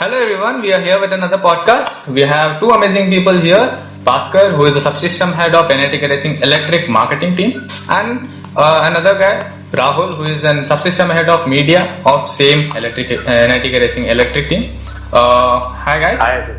Hello everyone, we are here with another podcast. We have two amazing people here. Bhaskar, who is the subsystem head of Enetic Racing Electric marketing team, and another guy, Rahul, who is an subsystem head of media of same Enetic Racing Electric team. Hi guys. Hi, Ajay.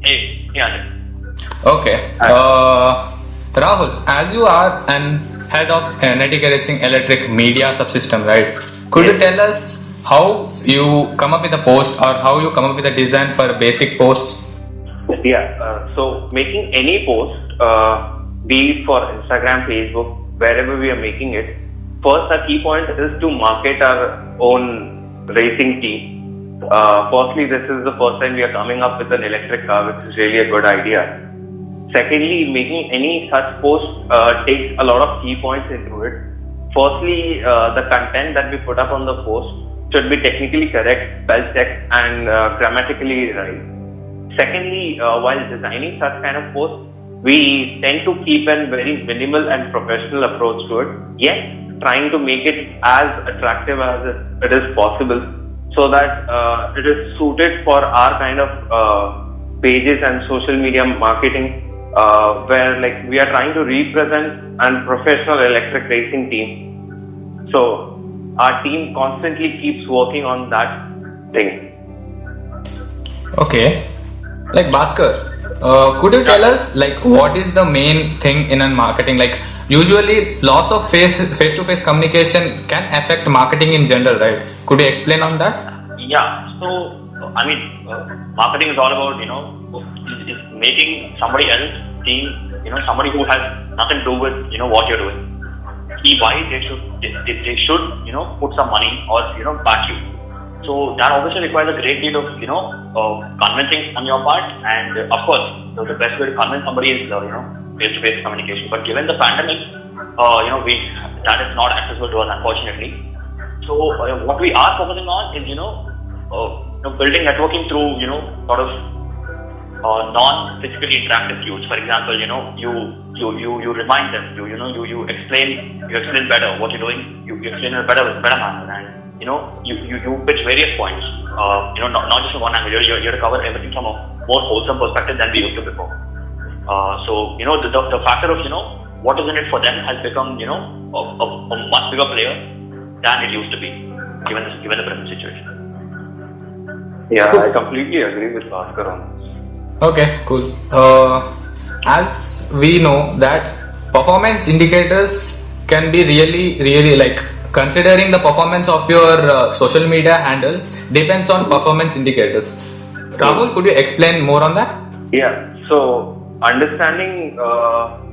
Hey, yeah. Okay. Rahul, as you are an head of Enetic Racing Electric media subsystem, right? Could you tell us how you come up with a post or how you come up with a design for a basic post? So making any post, be it for Instagram, Facebook, wherever we are making it, first our key point is to market our own racing team. Firstly, this is the first time we are coming up with an electric car, which is really a good idea. Secondly, making any such post takes a lot of key points into it. Firstly, the content that we put up on the post should be technically correct, spell checked, and grammatically right. Secondly, while designing such kind of posts, we tend to keep a very minimal and professional approach to it, yet trying to make it as attractive as it is possible, so that it is suited for our kind of pages and social media marketing, where like we are trying to represent a professional electric racing team. So our team constantly keeps working on that thing. Okay. Like Bhaskar, could you tell us like what is the main thing in a marketing? Like usually loss of face-to-face communication can affect marketing in general, right? Could you explain on that? Yeah, so I mean, marketing is all about is making somebody else seem somebody who has nothing to do with what you're doing. See why they should put some money or back you. So that obviously requires a great deal of convincing on your part, and of course the best way to convince somebody is face-to-face communication. But given the pandemic, that is not accessible to us, unfortunately. So what we are focusing on is building networking through sort of non-physically interactive cues. For example, you remind them, you explain better what you're doing. You explain in a better manner, and you pitch various points. Not just from one angle. You're to cover everything from a more wholesome perspective than we used to before. So the factor of what is in it for them has become a much bigger player than it used to be, given the present situation. Yeah, I completely agree with Bhaskar on this. Okay, cool. As we know that performance indicators can be really like considering the performance of your social media handles depends on performance indicators. Rahul, could you explain more on that? Yeah, so understanding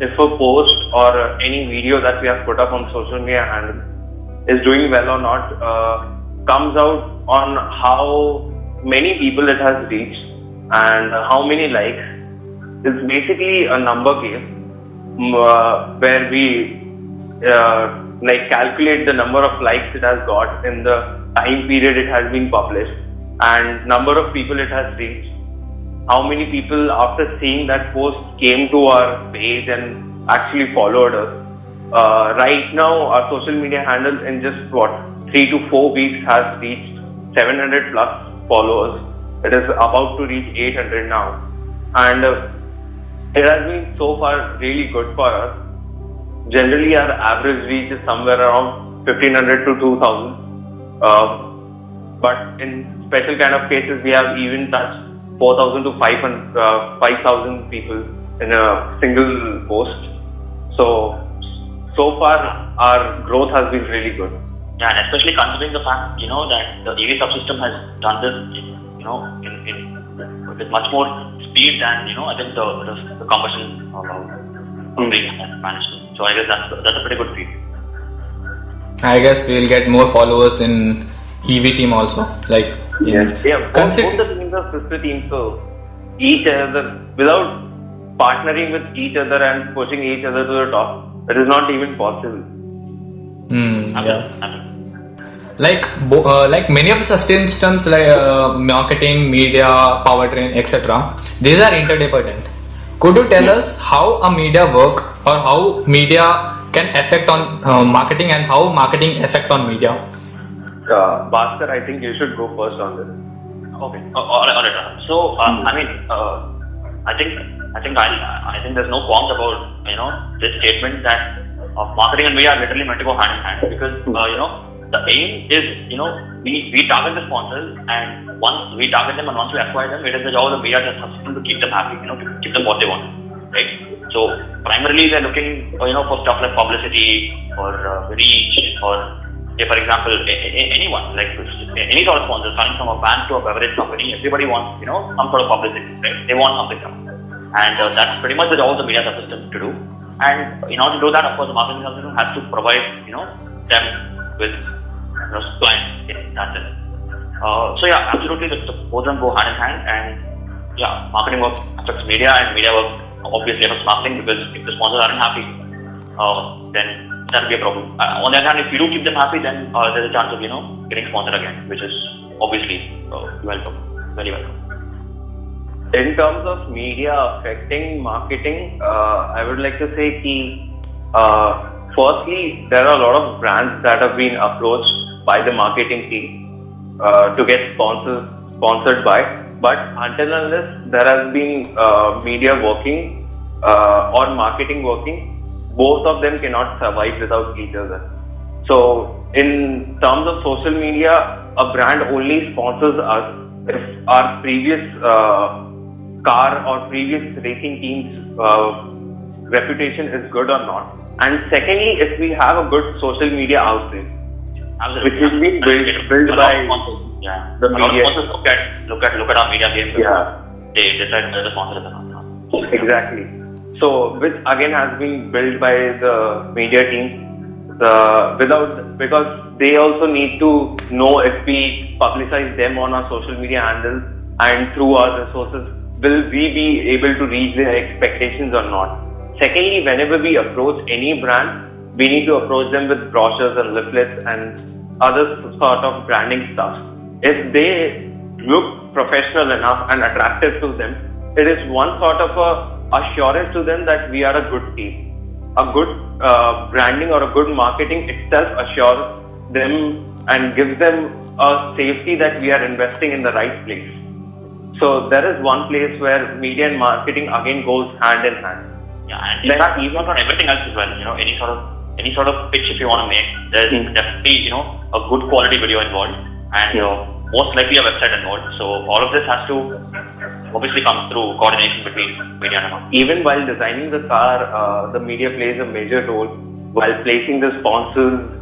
if a post or any video that we have put up on social media handle is doing well or not comes out on how many people it has reached and how many likes. It's basically a number game where we calculate the number of likes it has got in the time period it has been published and number of people it has reached. How many people after seeing that post came to our page and actually followed us. Right now our social media handle in just 3 to 4 weeks has reached 700 plus followers. It is about to reach 800 now, and it has been so far really good for us. Generally our average reach is somewhere around 1500 to 2000, but in special kind of cases we have even touched 4000 to 5000 people in a single post. So far our growth has been really good. Yeah, and especially considering the fact that the EV subsystem has done this with much more speed than I think the combustion management. So I guess that's a pretty good feat. I guess we'll get more followers in EV team also. Like both the teams are sister teams, so each other without partnering with each other and pushing each other to the top, it is not even possible. Like many of the systems like marketing, media, powertrain, etc. These are interdependent. Could you tell us how a media work or how media can affect on marketing and how marketing affect on media? Bhaskar, I think you should go first on this. Okay. All right. So, I think there's no qualms about this statement that marketing and media are literally meant to go hand in hand, because the aim is we target the sponsors, and once we target them and once we acquire them, it is the job of the media to keep them happy, to give them what they want, right? So primarily they're looking for stuff like publicity or reach, or say for example anyone, like any sort of sponsor, starting from a bank to a beverage company, everybody wants some sort of publicity, right? They want something from it. And that's pretty much the job of the media subsystem to do. And in order to do that, of course, the marketing subsystem has to provide them with clients in that sense. So yeah, absolutely, the both of them go hand in hand. And yeah, marketing work affects media, and media work obviously affects marketing, because if the sponsors aren't happy, then that will be a problem. On the other hand, if you do keep them happy, then there's a chance of getting sponsored again, which is obviously welcome, very welcome. In terms of media affecting marketing, I would like to say firstly, there are a lot of brands that have been approached by the marketing team to get sponsored by. But until unless there has been media working or marketing working, both of them cannot survive without each other. So in terms of social media, a brand only sponsors us if our previous car or previous racing team's reputation is good or not. And secondly, if we have a good social media outreach, which is being built by the media. Look at our media game. Yeah. They decide whether the sponsor is or not. Exactly. So, which again has been built by the media team, because they also need to know if we publicize them on our social media handles and through our resources, will we be able to reach their expectations or not. Secondly, whenever we approach any brand, we need to approach them with brochures and leaflets and other sort of branding stuff. If they look professional enough and attractive to them, it is one sort of a assurance to them that we are a good team. A good branding or a good marketing itself assures them and gives them a safety that we are investing in the right place. So there is one place where media and marketing again goes hand in hand. Yeah, and in fact, even on everything else as well, any sort of pitch if you want to make, there's definitely a good quality video involved, and most likely a website involved. So all of this has to obviously come through coordination between media and marketing. Even while designing the car, the media plays a major role while placing the sponsors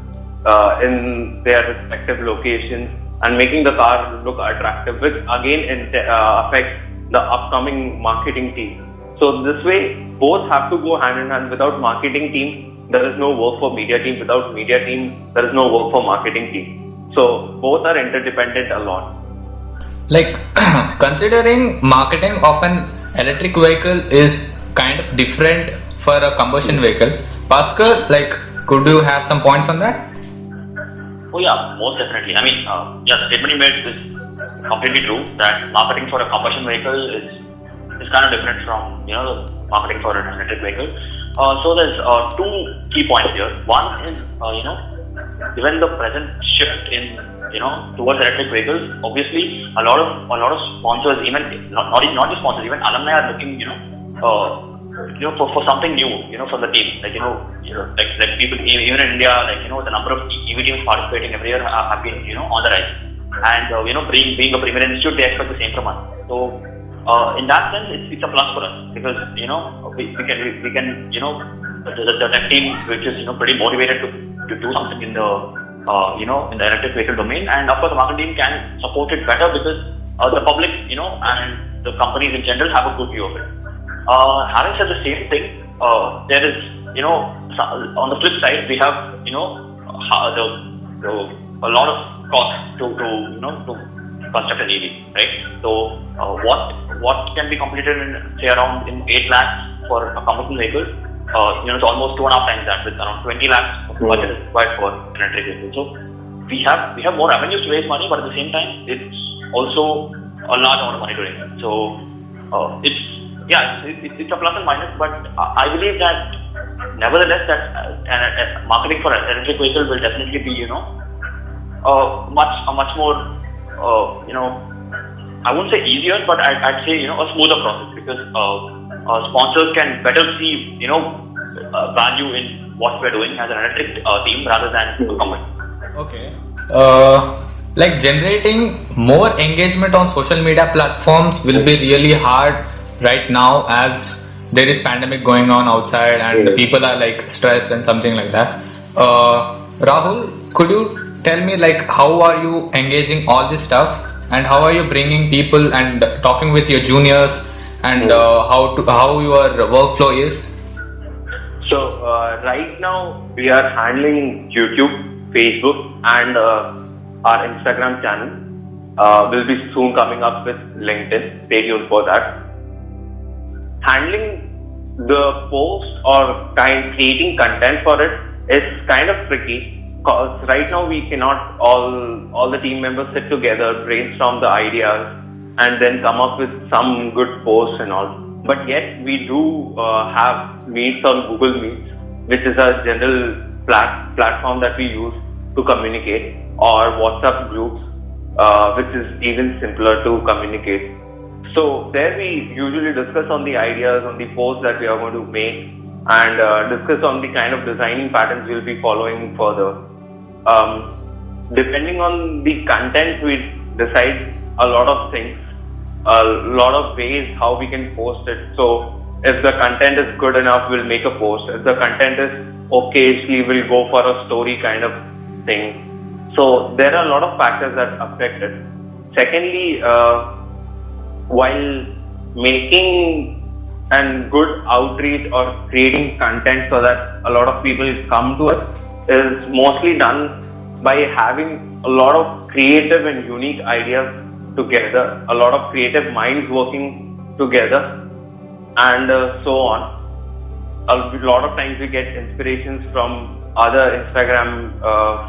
in their respective locations and making the car look attractive, which again affects the upcoming marketing team. So this way, both have to go hand in hand. Without marketing team, there is no work for media team. Without media team, there is no work for marketing team. So both are interdependent a lot. Like considering marketing of an electric vehicle is kind of different for a combustion vehicle. Bhaskar, could you have some points on that? Oh yeah, most definitely. I mean, the statement you made is completely true, that marketing for a combustion vehicle is kind of different from the marketing for an electric vehicle. So there's two key points here. One is given the present shift in towards electric vehicles, obviously a lot of sponsors, even not just sponsors, even alumni are looking for something new from the team. Like people even in India, the number of EV teams participating every year have been on the rise, and being a premier institute, they expect the same from us. So in that sense, it's a plus for us, because we can the tech team, which is pretty motivated to do something in the in the electric vehicle domain, and of course the marketing team can support it better because the public and the companies in general have a good view of it. Having said the same thing, there is on the flip side we have a lot of cost to construct an EV, right? So what can be completed in say around 8 lakhs for a combustion vehicle, it's almost 2.5 times that, with around 20 lakhs of budget is required for an electric vehicle. So we have more avenues to raise money, but at the same time it's also a large amount of money to raise. So it's a plus and minus, but I believe that nevertheless that marketing for an electric vehicle will definitely be a much more I wouldn't say easier, but I'd say a smoother process because sponsors can better see value in what we're doing as an electric team rather than a company. Okay. Like generating more engagement on social media platforms will be really hard right now as there is pandemic going on outside and the people are like stressed and something like that. Rahul, could you tell me like how are you engaging all this stuff and how are you bringing people and talking with your juniors and how your workflow is? So right now we are handling YouTube, Facebook, and our Instagram channel. Will be soon coming up with LinkedIn. Stay tuned for that. Handling the post or creating content for it is kind of tricky because right now we cannot all the team members sit together, brainstorm the ideas, and then come up with some good posts and all. But yet we do have meets on Google Meets, which is a general platform that we use to communicate, or WhatsApp groups, which is even simpler to communicate. So there we usually discuss on the ideas, on the posts that we are going to make, and discuss on the kind of designing patterns we'll be following further. Depending on the content, we decide a lot of things, a lot of ways how we can post it. So if the content is good enough, we'll make a post. If the content is okay, we'll go for a story kind of thing. So there are a lot of factors that affect it. Secondly, while making and good outreach or creating content so that a lot of people come to us is mostly done by having a lot of creative and unique ideas together, a lot of creative minds working together, and so on. A lot of times we get inspirations from other Instagram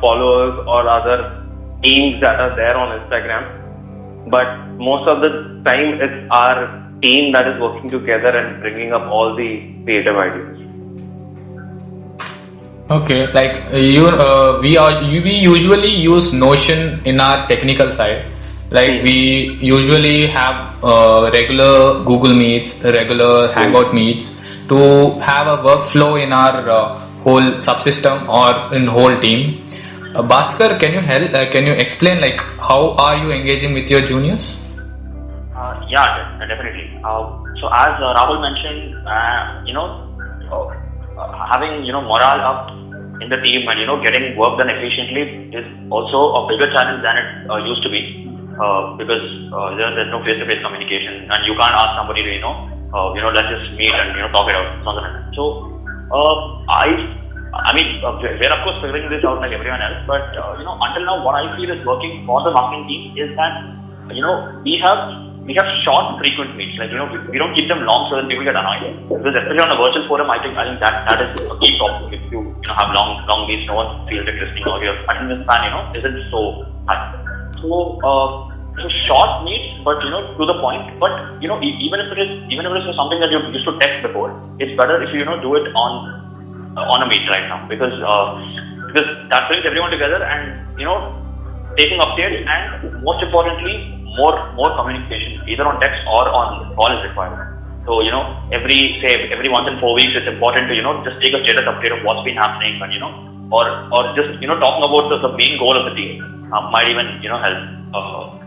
followers or other teams that are there on Instagram. But most of the time it's our team that is working together and bringing up all the creative ideas. Okay, like we usually use Notion in our technical side. Like we usually have regular Google Meets, regular Hangout Meets to have a workflow in our whole subsystem or in whole team. Bhaskar, can you help? Can you explain like how are you engaging with your juniors? Yeah, definitely. So as Rahul mentioned, having morale up in the team and getting work done efficiently is also a bigger challenge than it used to be because there's no face-to-face communication and you can't ask somebody to let's just meet and talk it out. So I mean, we're of course figuring this out like everyone else, but until now, what I feel is working for the marketing team is that we have short, frequent meets. Like we don't keep them long so that people get annoyed. Because especially on a virtual forum, I think that is a key problem. If you have long meets, no one feels interesting, or your attendance span isn't so high. So short meets, but to the point. But even if it is something that you used to text before, it's better if you do it on a meet right now because that brings everyone together and taking updates and most importantly more communication either on text or on call is required. So every once in 4 weeks it's important to just take a status update of what's been happening and or just talking about the main goal of the team might even help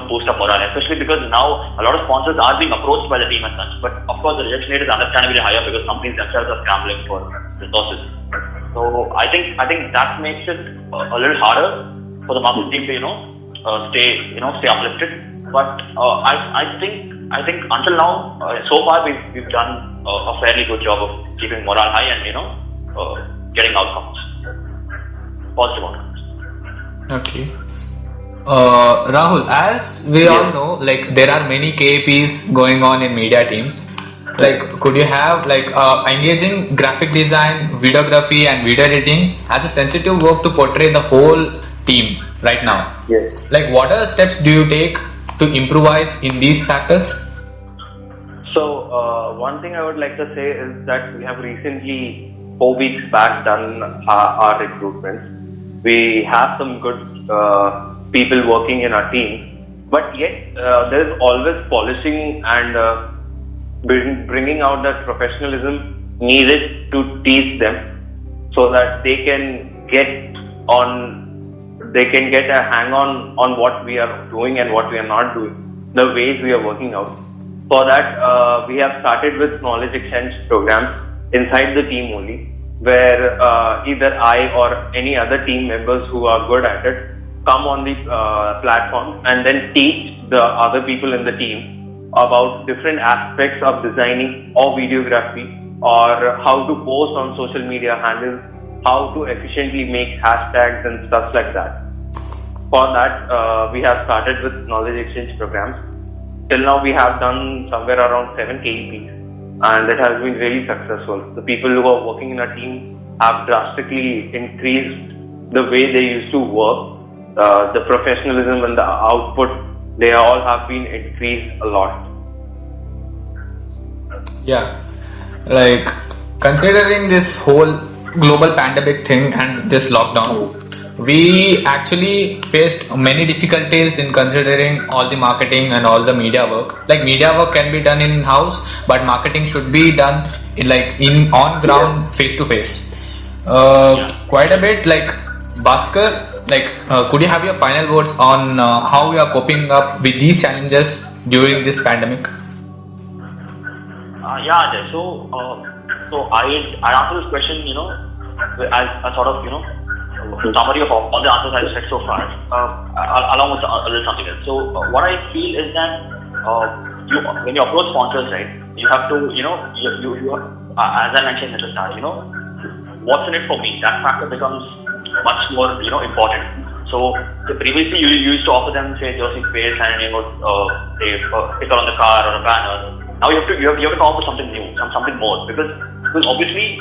boost up morale, especially because now a lot of sponsors are being approached by the team and such. But of course, the rejection rate is understandably higher because companies themselves are scrambling for resources. So I think that makes it a little harder for the marketing team to stay uplifted. But I think until now, so far we've done a fairly good job of keeping morale high and getting outcomes, positive outcomes. Okay. Rahul, as we all know, like there are many KPIs going on in media team. Like, could you have like engaging graphic design, videography, and video editing as a sensitive work to portray the whole team right now? Yes. Like, what are the steps do you take to improvise in these factors? So one thing I would like to say is that we have recently 4 weeks back done our recruitment. We have some good people working in our team, but yet there is always polishing and bringing out that professionalism needed to teach them, so that they can get a hang on what we are doing and what we are not doing, the ways we are working out. For that, we have started with knowledge exchange programs inside the team only, where either I or any other team members who are good at it come on the platform and then teach the other people in the team about different aspects of designing or videography, or how to post on social media handles, how to efficiently make hashtags and stuff like that. For that, we have started with knowledge exchange programs. Till now, we have done somewhere around 7 KEPs, and it has been really successful. The people who are working in our team have drastically increased the way they used to work. The professionalism and the output, they all have been increased a lot. Yeah, like considering this whole global pandemic thing and this lockdown, we actually faced many difficulties in considering all the marketing and all the media work. Like media work can be done in house, but marketing should be done in on ground, face to face. Quite a bit. Like Bhaskar, could you have your final words on how we are coping up with these challenges during this pandemic? Yeah, Ajay. So I answer this question, as a sort of, summary of all the answers I've said so far, along with a little something else. So what I feel is that when you approach sponsors, right, you have to, you as I mentioned at the start, what's in it for me? That factor becomes much more, important. So previously you used to offer them, say, jersey space and say sticker on the car or a banner. Now you have to come up with something new, something more, because obviously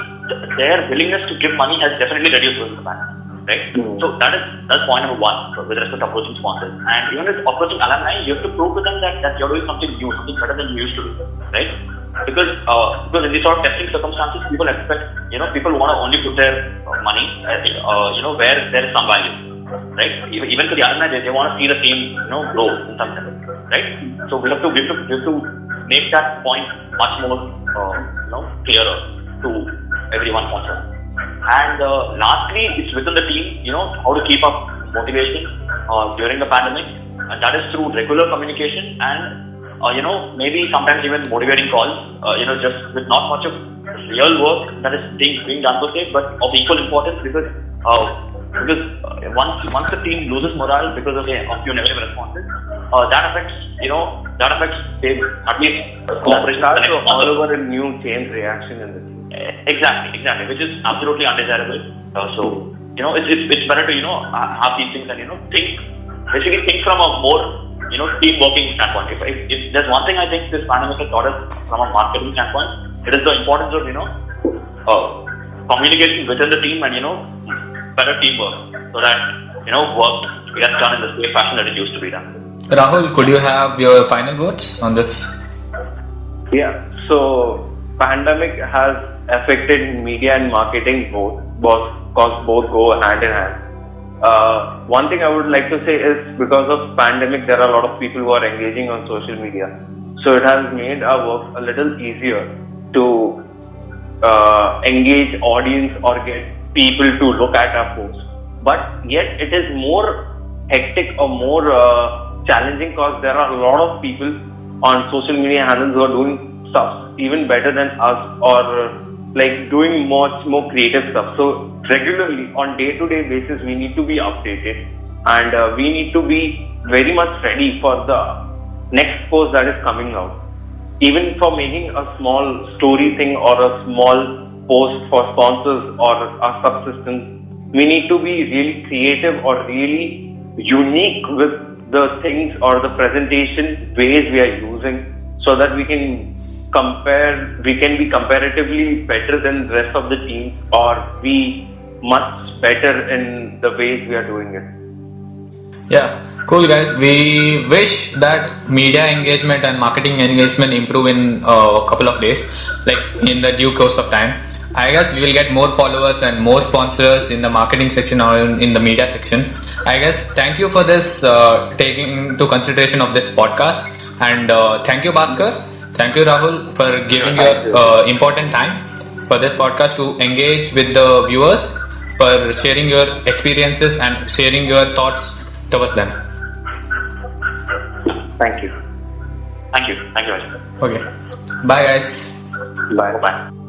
their willingness to give money has definitely reduced during the pandemic, right? So that's point number one with respect to approaching sponsors. And even with approaching alumni, you have to prove to them that you're doing something new, something better than you used to do, right? Because in these sort of testing circumstances, people expect, people want to only put their money, where there is some value, right? Even for the alumni, they want to see the team, grow in some sense, right? So we have to make that point much more, clearer to everyone concerned. And lastly, it's within the team, how to keep up motivation during the pandemic, and that is through regular communication and maybe sometimes even motivating calls, just with not much of real work that is being done per se, but of equal importance, because once the team loses morale because of a few negative responses, that affects at least cooperation. That's all over a new chain reaction in the team. Exactly, which is absolutely undesirable. So it's better to have these things and think from a more team working standpoint. If there's one thing I think this pandemic has taught us from a marketing standpoint, it is the importance of communication within the team and better teamwork, so that work gets done in the same fashion that it used to be done. Rahul, could you have your final words on this? Yeah, so pandemic has affected media and marketing both because both go hand in hand. One thing I would like to say is, because of pandemic, there are a lot of people who are engaging on social media. So it has made our work a little easier to engage audience or get people to look at our posts. But yet it is more hectic or more challenging, because there are a lot of people on social media handles who are doing stuff even better than us, or doing much more creative stuff. So regularly on day-to-day basis, we need to be updated, and we need to be very much ready for the next post that is coming out. Even for making a small story thing or a small post for sponsors or our subsistence, we need to be really creative or really unique with the things or the presentation ways we are using, so that we can be comparatively better than the rest of the team, or be much better in the ways we are doing it. Yeah, cool guys. We wish that media engagement and marketing engagement improve in a couple of days, in the due course of time. I guess we will get more followers and more sponsors in the marketing section or in the media section. I guess thank you for this taking into consideration of this podcast, and thank you Bhaskar, thank you Rahul for giving your important time for this podcast to engage with the viewers, for sharing your experiences and sharing your thoughts towards them. Thank you. Thank you. Thank you, Ajay. Okay, bye guys. Bye. Bye.